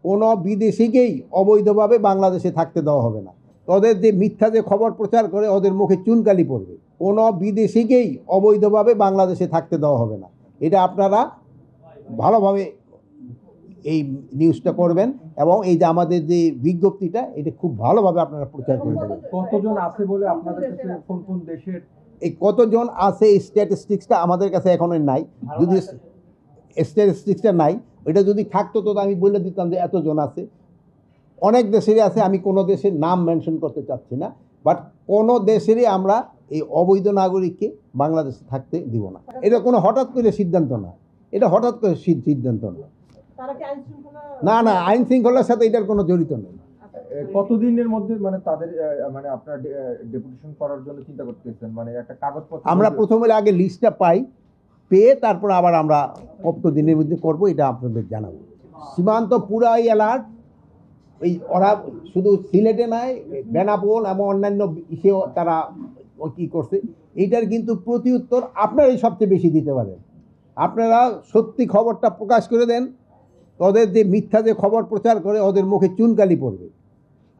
কোনো বিদেশিকেই অবৈধভাবে বাংলাদেশে থাকতে দেওয়া হবে না। ওদের যে মিথ্যা যে খবর প্রচার করে ওদের মুখে চুনকালি পড়বে। কোনো বিদেশিকেই অবৈধভাবে বাংলাদেশে থাকতে দেওয়া হবে না। এটা আপনারা ভালোভাবে এই নিউজটা করবেন এবং এই যে আমাদের যে বিজ্ঞপ্তিটা এটা খুব ভালোভাবে আপনারা প্রচার করে দেবেন। কতজন আছে বলে আপনাদের কাছে কোন কোন দেশের এই কতজন আছে এই স্ট্যাটিস্টিক্সটা আমাদের কাছে এখনো নাই। যদি স্ট্যাটিস্টিক্সটা নাই, ওইটা যদি থাকতো তো আমি বলে দিতাম যে এতজন আছে। অনেক দেশেরই আছে, আমি কোনো দেশের নাম মেনশন করতে চাচ্ছি না, বাট কোনো দেশেরই আমরা এই অবৈধ নাগরিককে বাংলাদেশে থাকতে দিব না। এটা কোনো হঠাৎ করে সিদ্ধান্ত না, এটা হঠাৎ করে সিদ্ধান্ত না। না না, আইন শৃঙ্খলার সাথে এটার কোনো জড়িত নেই। কতদিনের মধ্যে মানে তাদের মানে আপনার ডেপুটেশন করার জন্য চিন্তা করতেছেন, মানে একটা কাগজপত্র? আমরা প্রথমে আগে লিস্টটা পাই, পেয়ে তারপর আবার আমরা কত দিনের মধ্যে করবো এটা আপনাদের জানাবো। সীমান্ত পুরাই অ্যালার্ট। এই ওরা শুধু সিলেটে নয়, বেনাপোল এবং অন্যান্য ইসেও তারা কী করছে, এইটার কিন্তু প্রতি উত্তর আপনারাই সবচেয়ে বেশি দিতে পারেন। আপনারা সত্যি খবরটা প্রকাশ করে দেন, ওদের যে মিথ্যা যে খবর প্রচার করে ওদের মুখে চুনকালি পড়বে।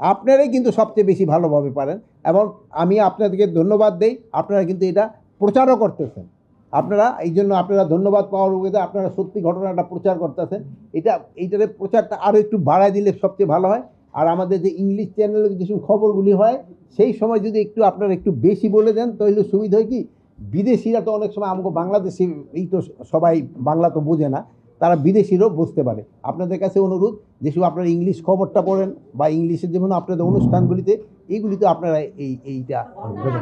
আপনারাই কিন্তু সবচেয়ে বেশি ভালোভাবে পারেন এবং আমি আপনাদেরকে ধন্যবাদ দেই। আপনারা কিন্তু এটা প্রচারও করতেছেন। আপনারা এই জন্য আপনারা ধন্যবাদ পাওয়ার উপায়, আপনারা সত্যি ঘটনাটা প্রচার করতেছেন। এইটার প্রচারটা আরও একটু বাড়ায় দিলে সবচেয়ে ভালো হয়। আর আমাদের যে ইংলিশ চ্যানেলে যেসব খবরগুলি হয় সেই সময় যদি একটু আপনারা একটু বেশি বলে দেন তাহলে সুবিধা হয় কি, বিদেশিরা তো অনেক সময় আমাকে বাংলাদেশি এই তো সবাই বাংলা তো বোঝে না, তারা বিদেশিরও বুঝতে পারে। আপনাদের কাছে অনুরোধ, যেসব আপনারা ইংলিশ খবরটা পড়েন বা ইংলিশের যেমন আপনাদের অনুষ্ঠানগুলিতে এইগুলিতে আপনারা এইটা